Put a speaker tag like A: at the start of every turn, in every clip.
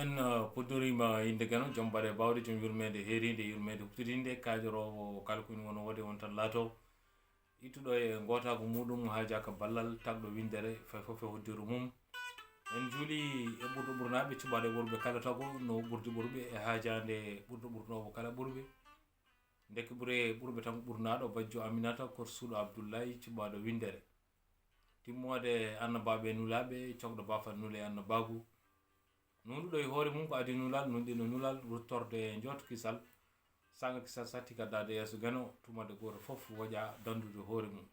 A: en puddorima inde gano joom baɗe bawde joom yurmede heride yurmede huftidinde kaadirowo kala koni won wode won tan laato ittuɗo e gotago muɗum ha jaka ballal tagɗo windere fay foof e hoddiru mum en juuli e ɓurɗo ɓurnaɓe cuɓaɗe ɓurɓe kala tago no ɓurdi ɓurɓe e haajande ɓurɗo ɓurnowo kala ɓurɓe deke ɓurɓe tan ɓurnaɗo bajjo aminata korsuɗo abdoullahi cuɓaɗo windere timmode annabaɓe nulaɓe cogɗo bafal nule annabagu nunɗuɗo e hoore mum ko adi nulal nunɗino nulal ruttorde e jooto kisal sanga kisal satti kaddade yeeso gano tumade goto foof woƴa dandude hoore mum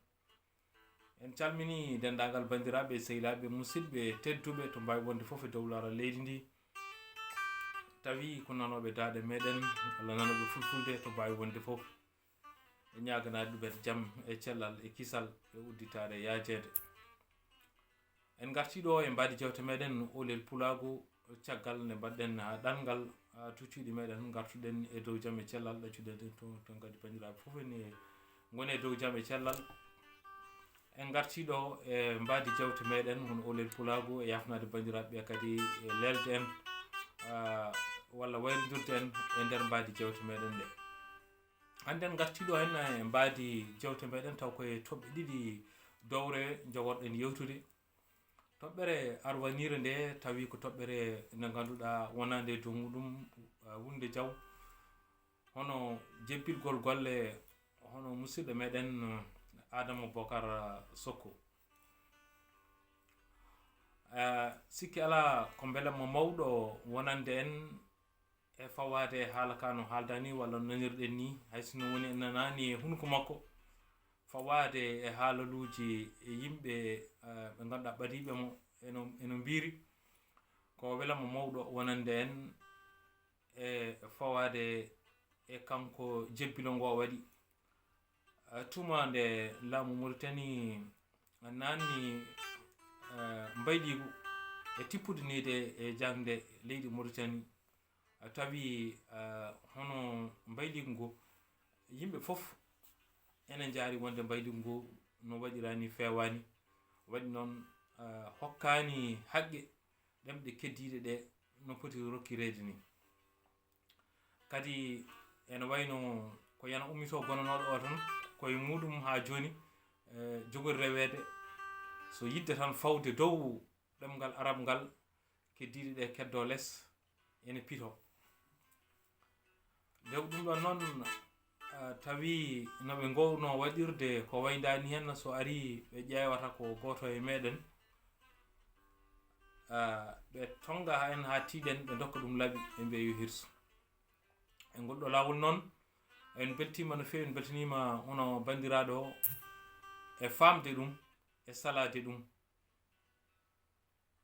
A: en calmini dendagal bandiraɓe sehilaɓe musidɓe tedduɓe to mbawi wonde foof e dow lawol leydi ndi tawi ko nanoɓe daade meɗen walla nanoɓe fulfulde to mbawi wonde foof e ñaganade ɗuɓet jaam e cellal e kisal e udditade e yaajede en gartiɗo e mbadi jewte meɗen olel pulago caggal nde mbaɗɗen ha ɗangal tucciɗi meɗen gartuɗen e dow jaam e cellal ɗaccuɗen to kadi bandiraɓe foof ene gone dow jaam e cellal en gartiɗo e mbadi jewte meɗen hono olel pulago e yafnade bandiraɓe kadi e lelde en walla wayrodirde en e nder mbadi jewte meɗen ɗe hande en gartiɗo hen e mbadi jewte meɗen taw koye toɓɓe ɗiɗi dowre jogorɗen yewtude toɓɓere arwanire nde tawi ko toɓɓere nde ganduɗa wonande dow muɗum wunde jaw hono jebbilgol golle hono musidɗo meɗen Aadama Bookar SOKO sikki ala ko beelamo mawɗo wonande en e fawade haala ka no haaldani walla nanirɗen ni haysono woni en nanani e hunko makko fawade e haalaluji e yimɓe ɓe ganduɗa ɓadiɓe mo eno mbiri ko welamo mawɗo wonande en e fawade e kanko jebbilo ngo waɗi tuma nde laamu Mauritanie nanni mbayligu e tippudinide e jangde leydi Mauritanie tawi hono mbayligu ngo yimɓe fof enen jaari wonde mbayligu ngo no waɗirani fewani waɗi noon hokkani haqqe ɗemɗe keddiɗe ɗe no poti rokkirede ni kadi ene wayno ko yana ummito gonanoɗo o tan koye muɗum ha joni jogori rewede so yidde tan fawde dow ɗemgal arab ngal keddiɗe ɗe keddo less ene pito dew ɗum ɗon noon tawi noɓe gowno waɗirde ko waydani hen so ari ɓe ƴewata ko goto e meɗen ɓe tonga en ha tiiɗen ɓe dokka ɗum laaɓi ɓe mbiya yo hirsu e ngolɗo lawol noon en beltima no fewi en beltanima hono bandiraɗo o e famde ɗum e salade ɗum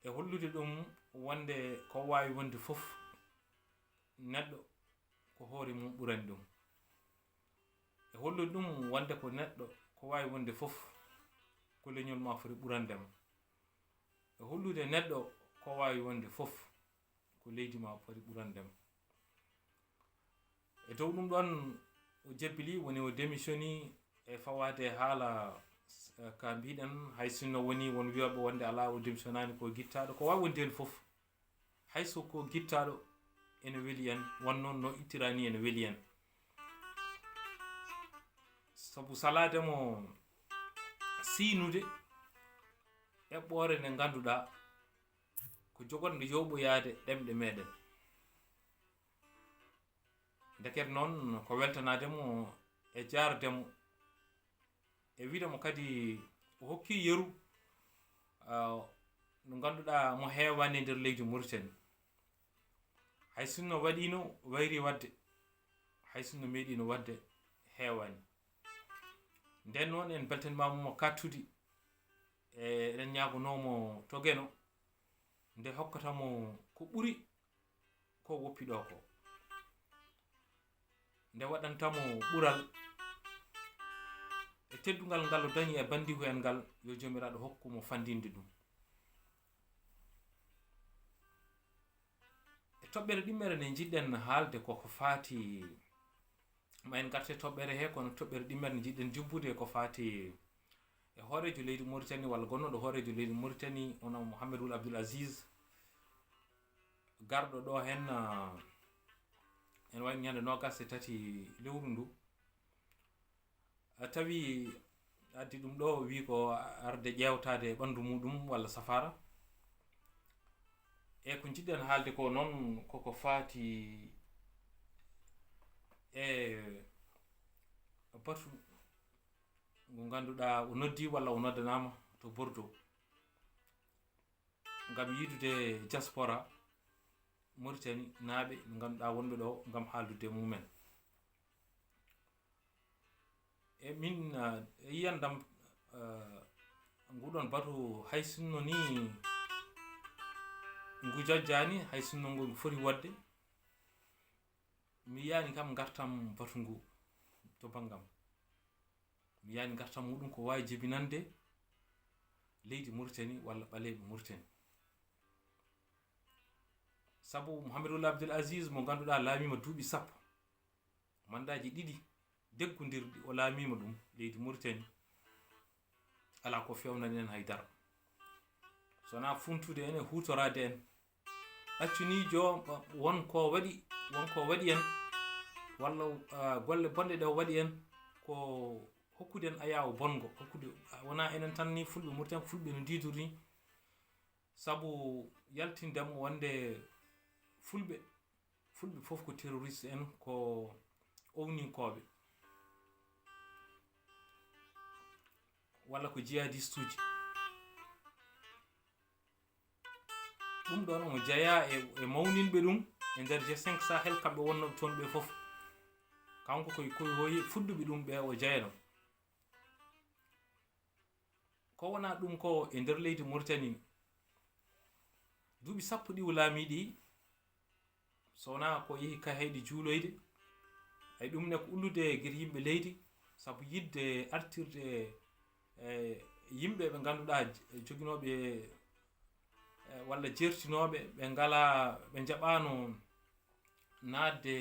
A: e hollude ɗum wonde ko wawi wonde foof neɗɗo ko hoore mum ɓurani ɗum e hollude ɗum wonde ko neɗɗo ko wawi wonde foof ko leñol ma foti ɓurandema e hollude neɗɗo ko wawi wonde foof ko leydi ma foti ɓurandema e dow ɗum ɗon o jebbili woni o démissioni e fawade haala ka mbiɗen hay sinno woni won wiyoɓe wonde ala o démissionnani ko guittaɗo ko wawi wonde hen foof hayso ko guittaɗo ene weeli en won noon no ittirani ene weeli en sabu salade mo siinude eɓɓore nde ganduɗa ko jogorde yowɓoyade ɗemɗe meɗen ndeket noon ko weltanademo e jardemo e widemo kadi o hokki yeru no ganduɗa mo heewani nder leydi Mauritanie hay sinno waɗino wayri wadde hay sinno meeɗino wadde heewani nden noon en beltanimamo kattude e eɗen ñagonomo togeno nde hokkatamo ko ɓuri ko woppiɗo ko nde waɗantamo ɓural e teddugal ngal o dañi e bandihu en ngal yo jomiraɗo hokkumo fandinde ɗum e toɓɓere ɗimmere nde jiɗɗen haalde koko faati ma en garte toɓɓere he kono toɓɓere ɗimmere nde jiɗɗen jubbude ko faati e hoorejo leydi Mauritanie walla gonnoɗo hoorejo leydi Mauritanie ono Mouhamadou Abdel AZIZ garɗo ɗo hen en waɗi ñande 23 lewru ndu tawi addi ɗum ɗo wi ko arde ƴewtade ɓandu muɗum walla safara e ko jiɗɗen haalde ko noon koko faati e batu mo ganduɗa o noddi walla o noddanama to Bordeaux ngam yidude diaspora Mauritanie naaɓe ɓe ganduɗa wonɓe ɗo ngam haaldude mumen e min yiyandam nguɗon batu hay sinno ni ngu jajjani hay sinno ngu foti wadde mi yiyani kam gartam batu ngu to banggam mi yiyani gartam muɗum ko wawi jibinande leydi Mauritanie walla ɓaleɓe Mauritanie sabu Mouhamadou Abdel AZIZ mo ganduɗa laamima duuɓi sappo mandaji ɗiɗi deggodirɗi o laamima ɗum leydi Mauritanie ala ko fewnani en haydara sona funtude en e hutorade en accunijo wonko waɗi en walla golle bonɗe ɗe o waɗi en ko hokkude en ayawo bongo hokkude wona enen tan ni fulɓe Mauritanie fulɓe no didur ni sabu yaltindemo wonde fulɓe fof ko terroriste en ko owninkoɓe walla ko jihadiste uji ɗum ɗon omo jeeya e mawninɓe ɗum e nder G5 Sahel kamɓe wonnoɓe toon ɓe fof kanko koye hoyi fudduɓe ɗum ɓe o jeyano ko wona ɗum ko e nder leydi Mauritanie duuɓi sappo ɗi o laamiɗi so wona ko yeehi ka hayɗi juuloyde ay ɗum ne ko ullude gueɗe yimɓe leydi sabu yidde artirde yimɓe ɓe ganduɗa joguinoɓe walla jertinoɓe ɓe ngala ɓe jaɓano naatde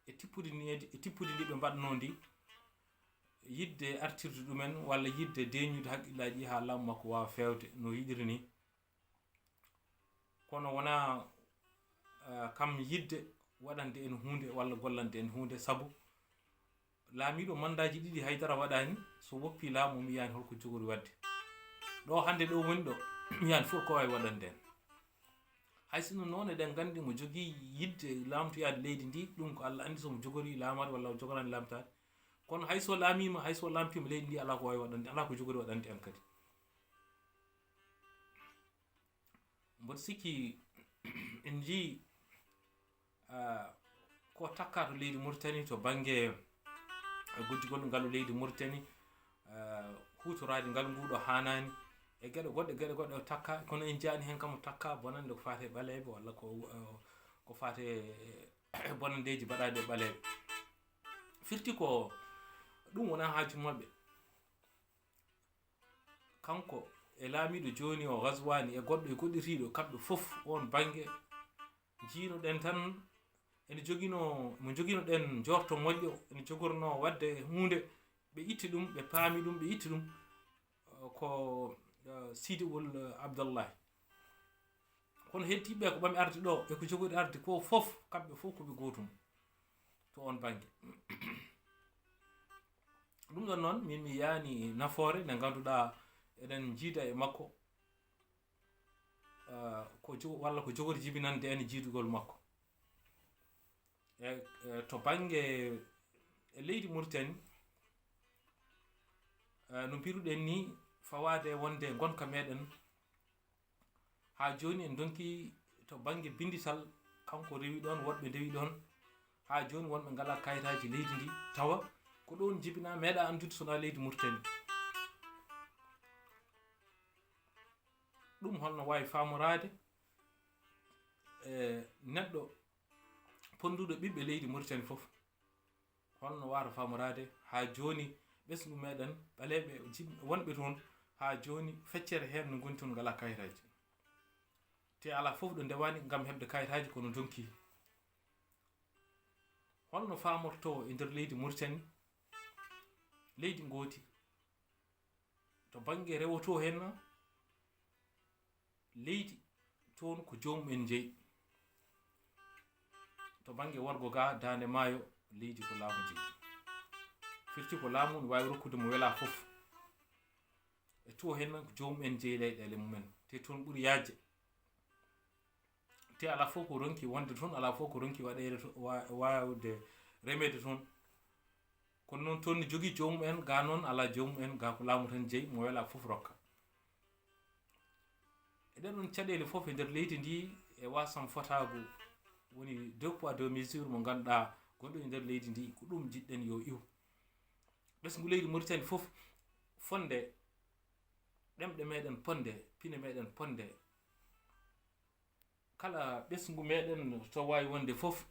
A: e tippude ndi ɓe mbaɗno ndi yidde artirde ɗumen walla yidde deñude haqqillaji ha laamu makko wawa fewde no yiɗiri ni kono wona kam yidde waɗande en hunde walla gollande en hunde sabu laamiɗo mandaji ɗiɗi haydara waɗani so woppi laamu mi yiyani holko jogori wadde ɗo hande ɗo woni ɗo mi yiyani fof ko wawi waɗande en hay sinno noon eɗen gandi mo jogui yidde lamtoyade leydi ndi ɗum ko Allah andi somo jogori laamade walla o jogorani lamtade kono hayso laamima hayso lamtima leydi ndi ala ko wawi waɗande ala ko jogori waɗande en kadi mboɗo sikki en jii ko takka to leydi Mauritanie to banggue gojjugol ngalu leydi Mauritanie hutorade ngal nguɗo hanani e gueɗe goɗɗe o takka kono en jaani hen kam o takka bonande ko fate ɓaleɓe walla ko fate bonandeji mbaɗaɗe e ɓaleɓe firti ko ɗum wona haaju mabɓe kanko e laamiɗo joni o Ghazwani e goɗɗo e goɗɗiriɗo kamɓe fof on banggue jiinoɗen tan ene joguino ɗen jorto moƴƴo ene jogorno wadde hunde ɓe itti ɗum ɓe paami ɗum ɓe itti ɗum ko Jiidugol Abdallah kono heddiɓe ko ɓami arde ɗo e ko jogori arde ko fof kamɓe fof koɓe gotum to on banggue ɗum ɗon noon min mi yaani nafoore nde ganduɗa eɗen jiida e makko walla ko jogori jibinande en jiidugol makko to banggue leydi Mauritanie no mbiruɗen ni fawade wonde gonka meɗen ha joni en donki to banggue bindital kanko rewi ɗon woɗɓe ndewi ɗon ha joni wonɓe ngala kayitaji leydi ndi tawa ko ɗon jibina meeɗa andude sona leydi Mauritanie ɗum holno wawi famorade neɗɗo ponduɗo ɓiɓɓe leydi Mauritanie foof holno wara famorade ha joni ɓesgu meɗen ɓaleɓe wonɓe toon ha joni feccere hen no goni toon ngala kayitaji te ala foof ɗo ndewani gam heɓde kayitaji kono donki holno famorto e nder leydi Mauritanie leydi gooti to banggue rewoto henna leydi toon ko jomumen jeeyi to bange wargo ga dande maayo leydi ko laamu jeyi firti ko laamu no wawi rokkude mo wela fof e to hen ko jomumen jeeyi leyɗele mumen te toon ɓuuri yajje te ala fof ko ronki wonde toon ala fof ko ronki waɗede wawde remede toon kono noon toon ne jogui jomumen ga noon ala jomumen ga ko laamu tan jeeyi mo wela fof rokka eɗen ɗon caɗele fof e nder leydi ndi e wasam fotago woni 2 poids 2 mesure mo ganduɗa gonɗo e nder leydi ndi ko ɗum jiɗɗen yo iw ɓesgu leydi Mauritanie fof fonde ɗemɗe meɗen ponde pine meɗen ponde kala ɓesgu meɗen to wawi wonde fof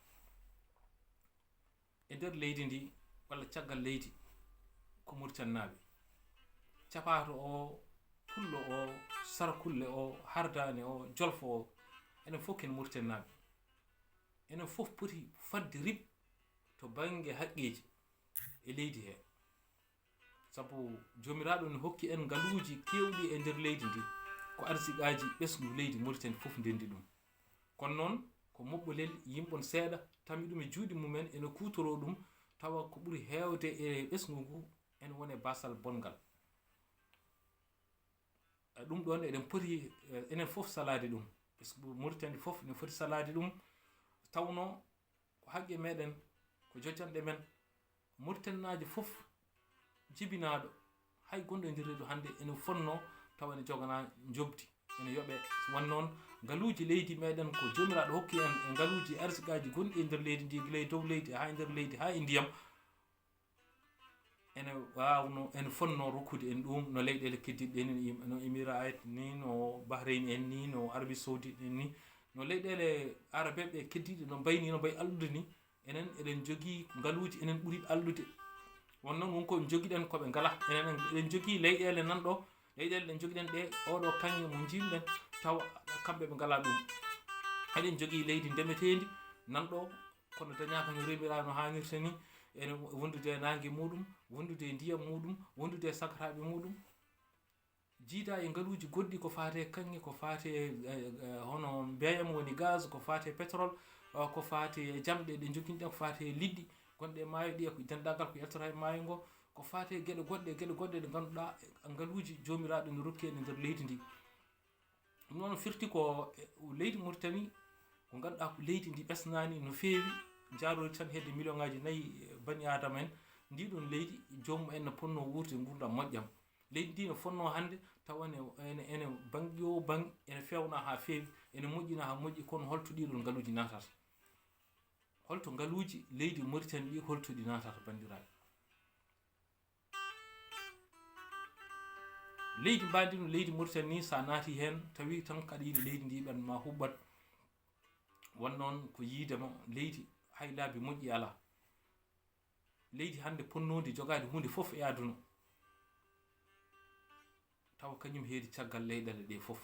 A: e nder leydi ndi walla caggal leydi ko Mauritanie naaɓe capato o pullo o sarkulle o hardane o jolfo o enen fof ken Mauritanie naaɓe enen fof poti fadde rib to bange haqqeji e leydi he sabu jomiraɗo ne hokki en ngaluji kewɗi e nder leydi ndi ko arsiqaji ɓesgu leydi Mauritanie fof ndendi ɗum kono noon ko moɓɓolel yimɓon seeɗa tammi ɗum e juuɗe mumen ene kutoro ɗum tawa ko ɓuuri heewde e ɓesgu ngu ene wone basal bongal ɗum ɗon eɗen poti enen fof salade ɗum ɓesgu Mauritanie fof ene foti salade ɗum tawno ko haqqe meɗen ko jojjanɗe men Mauritanie naji fof jibinaɗo hay gonɗo e nder reedu hande ene fonno tawa ene jogana jobdi ene yoɓe won noon ngaluji leydi meɗen ko jomiraɗo hokki en e ngaluji arsiqaji gonɗi e nder leydi ndi guila e dow leydi ha e nder leydi ha e ndiyam ene wawno ene fonno rokkude en ɗum no leyɗele keddiɗe ni no Émirats ni no Bahrein en ni no Arabie Saoudite en ni no leyɗele arabeɓe keddiɗe no mbayni no mbayi allude ni enen eɗen jogui ngaluji enen ɓuuri allude won noon wonko joguiɗen koɓe ngala enen eɗen jogui leyɗele nanɗo leyɗele ɗen joguiɗen ɗe oɗo kanŋe mo jimɗen taw kamɓe ɓe ngala ɗum eɗen jogui leydi ndemetendi nanɗo kono dañaka no remira no hannirta ni ene wondude e nangue muɗum wondude e ndiyam muɗum wondude e sakraɓe muɗum jiida e ngaluji goɗɗi ko fate kanŋe ko fate hono mbeyam woni gaz ko fate pétrole ko fate e jamɗe ɗe joguiɗen ko fate liɗɗi gonɗe maayo ɗi ko dendagal ko yaltora e maayo ngo ko fate gueɗe goɗɗe ɗe ganduɗa ngaluji jomiraɗo no rokki en e nder leydi ndi ɗum noon firti ko leydi Mauritanie ko ganduɗa ko leydi ndi ɓesnani no feewi jarori tan hedde million ngaji 4 bani adama en ndiɗon leydi jomum en no ponno wurde gurdam moƴƴam leydi ndi no fonno hande tawa ene banggue o bang ene fewna ha feewi ene moƴƴina ha moƴƴi kono holto ɗiɗon ngaluji natata holto ngaluji leydi Mauritanie ɗi holtoɗi natata bandiraɓe leydi mbadino leydi Mauritanie ni sa naati hen tawi tan kaɗa yiiɗi leydi ndi ɓen ma hubbat won noon ko yiidema leydi hay laabi moƴƴi ala leydi hande ponnodi jogade hunde fof e aduna tawa kañum heedi caggal leyɗele ɗe fof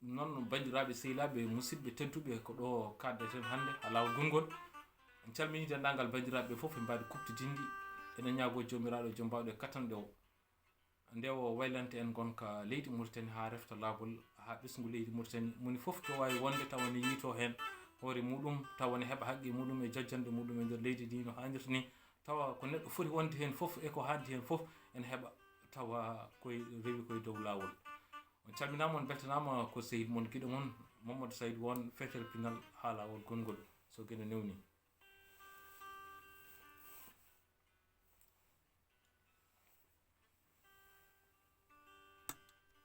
A: noon bandiraɓe sehilaɓe musidɓe tedduɓe ko ɗo kaddeten hande ha lawol gongol en calmini dendagal bandiraɓe fof e mbadi kuptidindi enen ñaago jomiraɗo joom mbawɗe katanɗe o nde o waylante en gonka leydi Mauritanie ha refta laabol ha ɓesgu leydi Mauritanie moni fof to wawi wonde tawa ne yiito hen hoore muɗum tawa ne heɓa haqqe muɗum e jajjande muɗum e nder leydi ndi no hannirta ni tawa ko neɗɗo foti wonde hen fof e ko haandi hen fof ene heɓa tawa koye rewi koye dow lawol on calminama on beltanama ko sehil mon guiɗo mon Mamadou Saydou won fetere pinal ha lawol gongol so gueɗe newni